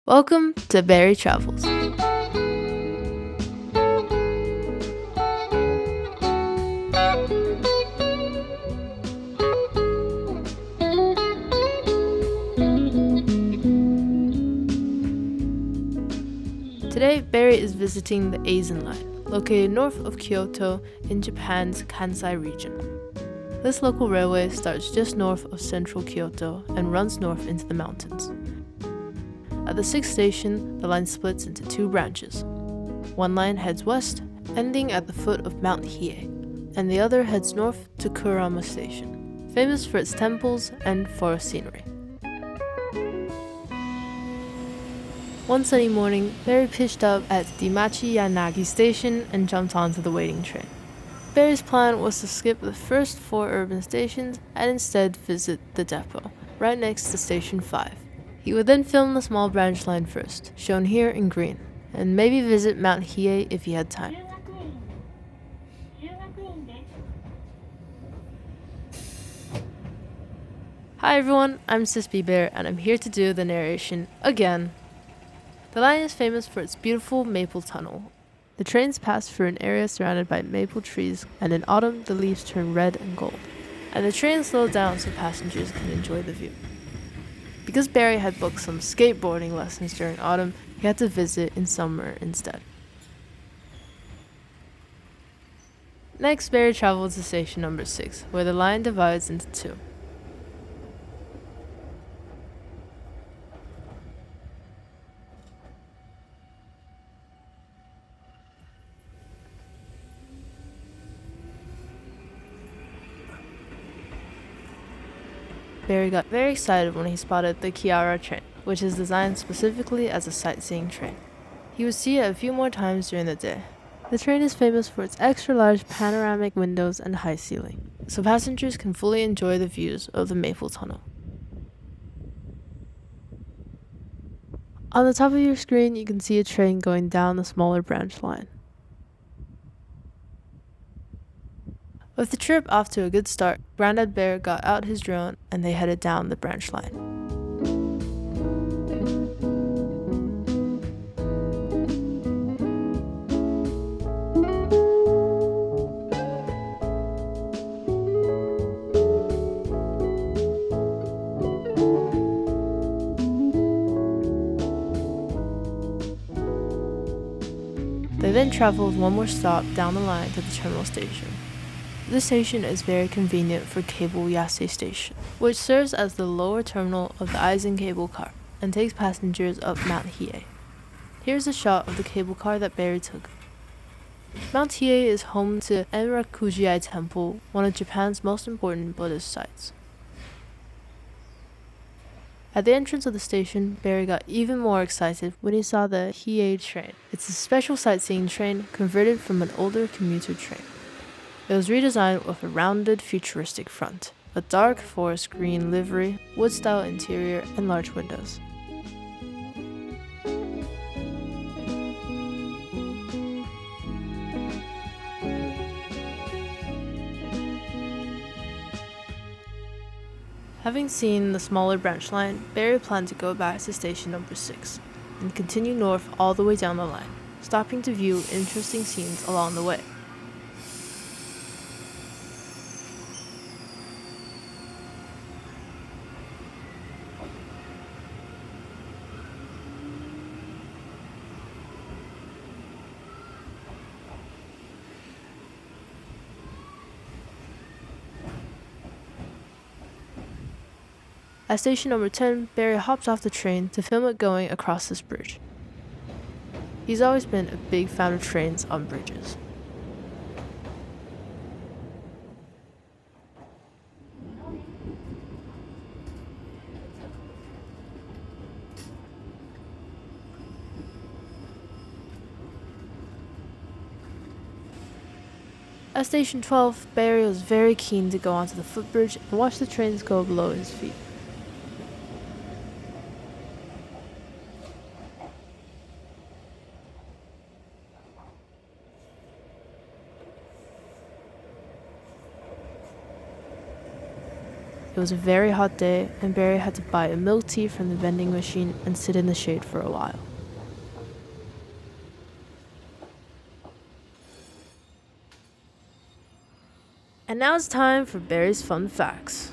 Welcome to Beary Travels. Today, Beary is visiting the Eizan Line, located north of Kyoto in Japan's Kansai region. This local railway starts just north of central Kyoto and runs north into the mountains. At the 6th station, the line splits into two branches. One line heads west, ending at the foot of Mount Hiei, and the other heads north to Kurama Station, famous for its temples and forest scenery. One sunny morning, Beary pitched up at Demachiyanagi Station and jumped onto the waiting train. Beary's plan was to skip the first 4 urban stations and instead visit the depot, right next to Station 5. He would then film the small branch line first, shown here in green, and maybe visit Mount Hiei if he had time. Hi everyone, I'm Sis Bear and I'm here to do the narration again. The line is famous for its beautiful maple tunnel. The trains pass through an area surrounded by maple trees, and in autumn the leaves turn red and gold, and the train slows down so passengers can enjoy the view. Because Beary had booked some skateboarding lessons during autumn, he had to visit in summer instead. Next, Beary traveled to station number 6, where the line divides into two. Beary got very excited when he spotted the Kirara train, which is designed specifically as a sightseeing train. He would see it a few more times during the day. The train is famous for its extra-large panoramic windows and high ceiling, so passengers can fully enjoy the views of the maple tunnel. On the top of your screen, you can see a train going down the smaller branch line. With the trip off to a good start, Grandad Bear got out his drone and they headed down the branch line. They then traveled one more stop down the line to the terminal station. This station is very convenient for Cable Yase Station, which serves as the lower terminal of the Eizan cable car and takes passengers up Mount Hiei. Here's a shot of the cable car that Beary took. Mount Hiei is home to Enryaku-ji Temple, one of Japan's most important Buddhist sites. At the entrance of the station, Beary got even more excited when he saw the Hiei train. It's a special sightseeing train converted from an older commuter train. It was redesigned with a rounded, futuristic front, a dark forest green livery, wood-style interior, and large windows. Having seen the smaller branch line, Beary planned to go back to station number 6 and continue north all the way down the line, stopping to view interesting scenes along the way. At station number 10, Beary hopped off the train to film it going across this bridge. He's always been a big fan of trains on bridges. At station 12, Beary was very keen to go onto the footbridge and watch the trains go below his feet. It was a very hot day, and Barry had to buy a milk tea from the vending machine and sit in the shade for a while. And now it's time for Barry's fun facts.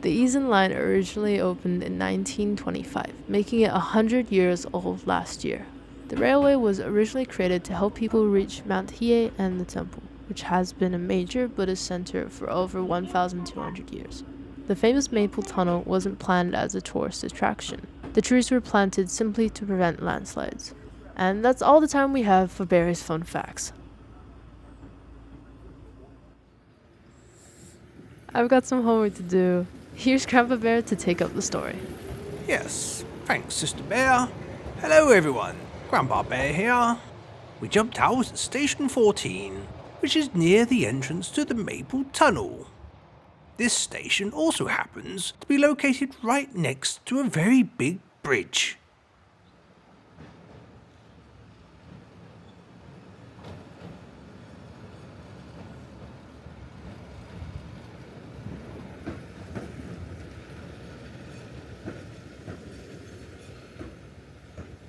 The Eizan Line originally opened in 1925, making it 100 years old last year. The railway was originally created to help people reach Mount Hiei and the temple, which has been a major Buddhist center for over 1,200 years. The famous Maple Tunnel wasn't planned as a tourist attraction. The trees were planted simply to prevent landslides. And that's all the time we have for Barry's fun facts. I've got some homework to do. Here's Grandpa Bear to take up the story. Yes, thanks, Sister Bear. Hello, everyone. Grandpa Bear here. We jumped out at Station 14, which is near the entrance to the Maple Tunnel. This station also happens to be located right next to a very big bridge.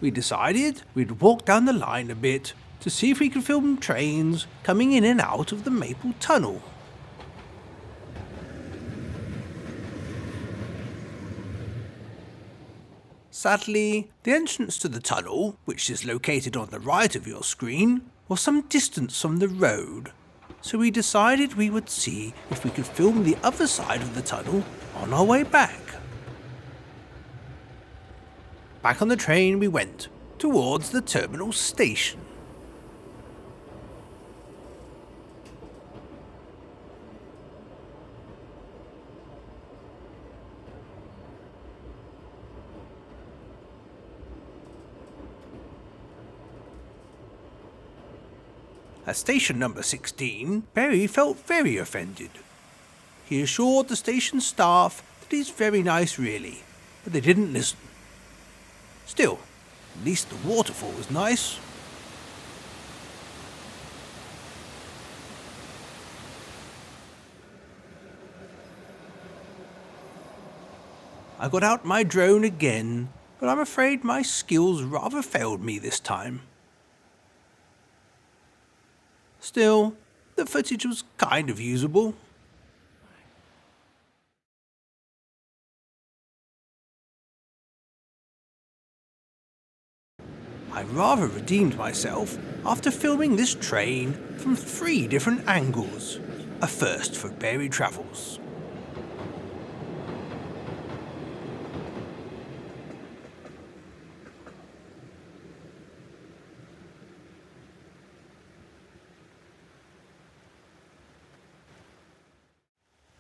We decided we'd walk down the line a bit to see if we could film trains coming in and out of the Maple Tunnel. Sadly, the entrance to the tunnel, which is located on the right of your screen, was some distance from the road, so we decided we would see if we could film the other side of the tunnel on our way back. Back on the train we went, towards the terminal station. At station number 16, Barry felt very offended. He assured the station staff that he's very nice really, but they didn't listen. Still, at least the waterfall was nice. I got out my drone again, but I'm afraid my skills rather failed me this time. Still, the footage was kind of usable. I rather redeemed myself after filming this train from 3 different angles, a first for Beary Travels.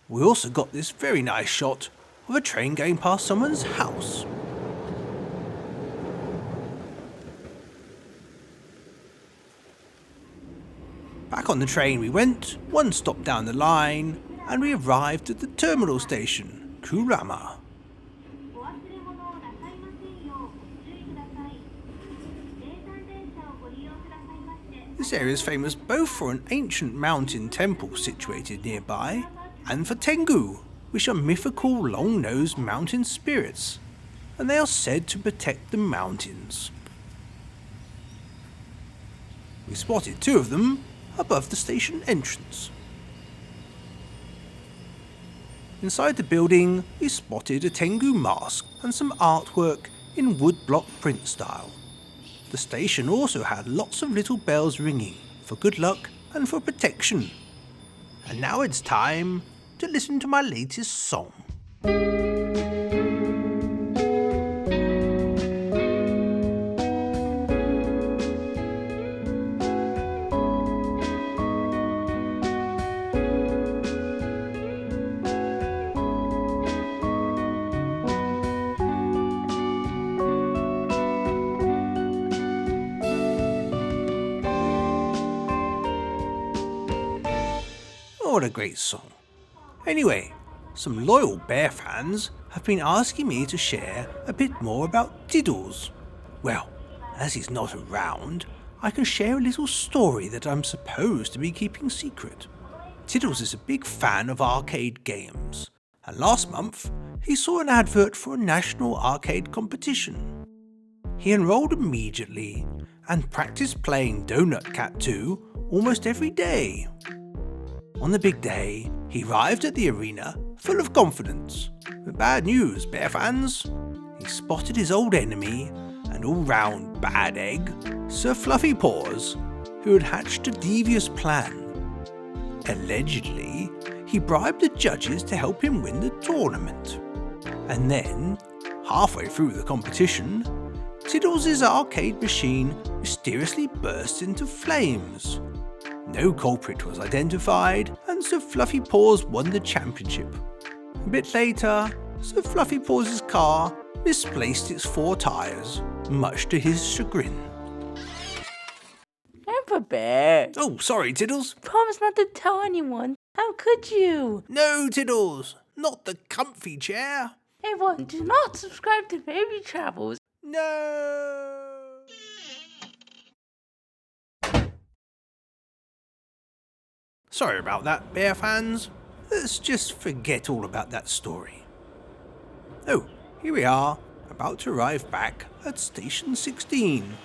We also got this very nice shot of a train going past someone's house. Back on the train we went, 1 stop down the line, and we arrived at the terminal station, Kurama. This area is famous both for an ancient mountain temple situated nearby, and for Tengu, which are mythical long-nosed mountain spirits, and they are said to protect the mountains. We spotted 2 of them above the station entrance. Inside the building, we spotted a Tengu mask and some artwork in woodblock print style. The station also had lots of little bells ringing for good luck and for protection. And now it's time to listen to my latest song. What a great song. Anyway, some loyal bear fans have been asking me to share a bit more about Tiddles. Well, as he's not around, I can share a little story that I'm supposed to be keeping secret. Tiddles is a big fan of arcade games, and last month he saw an advert for a national arcade competition. He enrolled immediately and practiced playing Donut Cat 2 almost every day. On the big day, he arrived at the arena full of confidence. But bad news, Bear fans. He spotted his old enemy and all-round bad egg, Sir Fluffy Paws, who had hatched a devious plan. Allegedly, he bribed the judges to help him win the tournament. And then, halfway through the competition, Tiddles' arcade machine mysteriously burst into flames. No culprit was identified, and Sir Fluffy Paws won the championship. A bit later, Sir Fluffy Paws' car misplaced its 4 tyres, much to his chagrin. Grandpa Bear. Oh, sorry, Tiddles. Promise not to tell anyone. How could you? No, Tiddles, not the comfy chair. Everyone, do not subscribe to Beary Travels. No. Sorry about that, Bear fans. Let's just forget all about that story. Oh, here we are, about to arrive back at Station 16.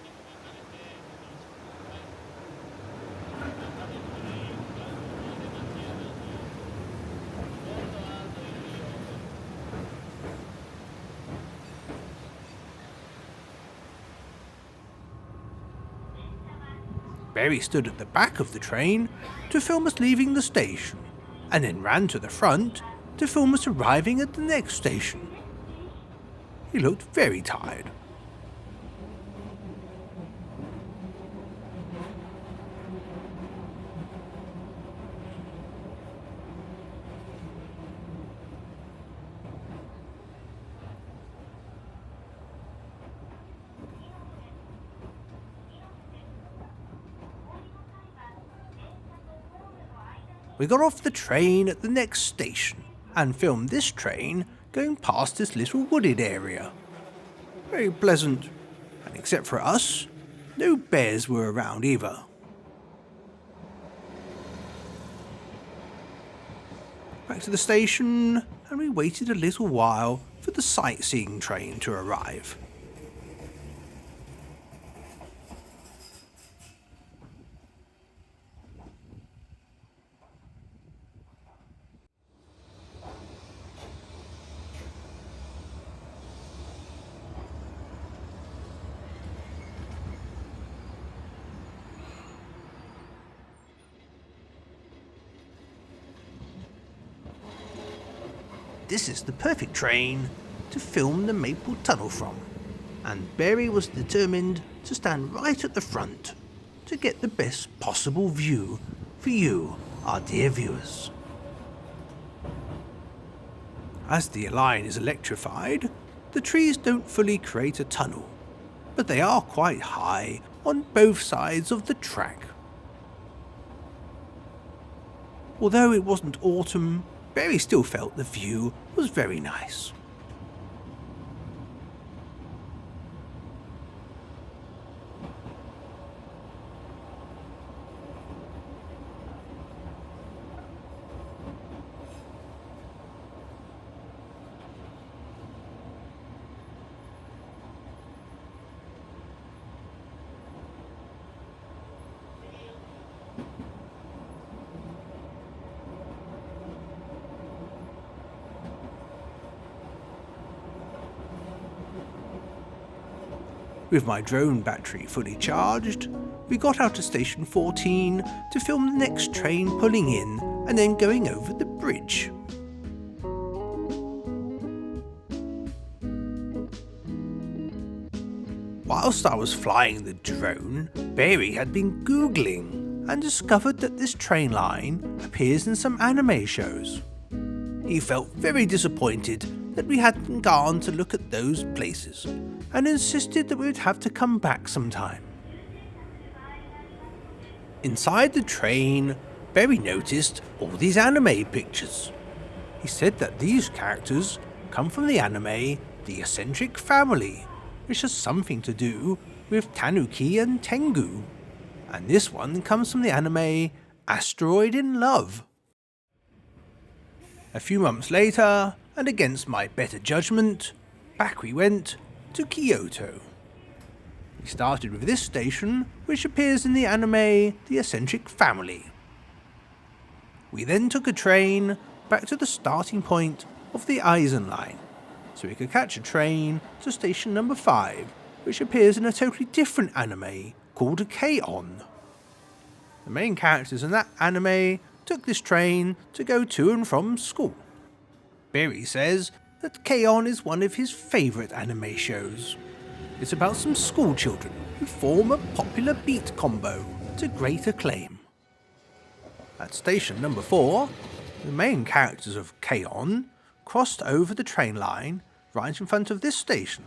Beary stood at the back of the train to film us leaving the station, and then ran to the front to film us arriving at the next station. He looked very tired. We got off the train at the next station and filmed this train going past this little wooded area. Very pleasant, and except for us, no bears were around either. Back to the station, and we waited a little while for the sightseeing train to arrive. This is the perfect train to film the Maple Tunnel from, and Beary was determined to stand right at the front to get the best possible view for you, our dear viewers. As the line is electrified, the trees don't fully create a tunnel, but they are quite high on both sides of the track. Although it wasn't autumn, Beary still felt the view was very nice. With my drone battery fully charged, we got out of Station 14 to film the next train pulling in and then going over the bridge. Whilst I was flying the drone, Beary had been Googling and discovered that this train line appears in some anime shows. He felt very disappointed that we hadn't gone to look at those places and insisted that we would have to come back sometime. Inside the train, Beary noticed all these anime pictures. He said that these characters come from the anime The Eccentric Family, which has something to do with Tanuki and Tengu, and this one comes from the anime Asteroid in Love. A few months later, and against my better judgment, back we went to Kyoto. We started with this station, which appears in the anime The Eccentric Family. We then took a train back to the starting point of the Eizan Line, so we could catch a train to station number 5, which appears in a totally different anime called K-On! The main characters in that anime took this train to go to and from school. Beary says that K-On! Is one of his favourite anime shows. It's about some school children who form a popular beat combo to great acclaim. At station number 4, the main characters of K-On! Crossed over the train line right in front of this station.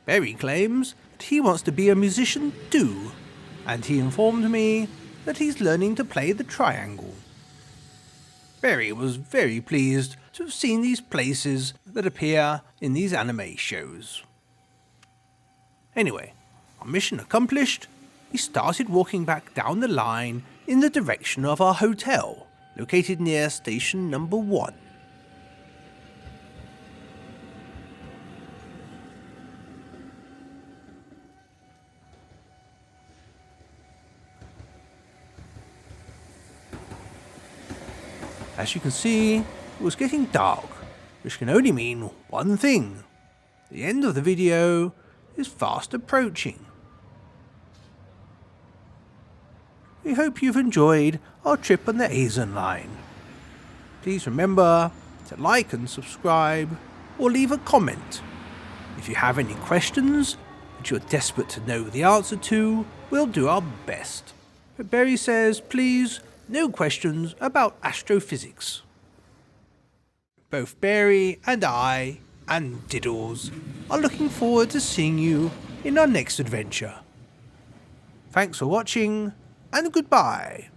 Beary claims that he wants to be a musician too, and he informed me that he's learning to play the triangle. Beary was very pleased to have seen these places that appear in these anime shows. Anyway, our mission accomplished, we started walking back down the line in the direction of our hotel, located near station number 1. As you can see, it was getting dark, which can only mean one thing. The end of the video is fast approaching. We hope you've enjoyed our trip on the Eizan Line. Please remember to like and subscribe, or leave a comment. If you have any questions that you're desperate to know the answer to, we'll do our best. But Beary says, please, no questions about astrophysics. Both Beary and I, and Tiddles, are looking forward to seeing you in our next adventure. Thanks for watching, and goodbye.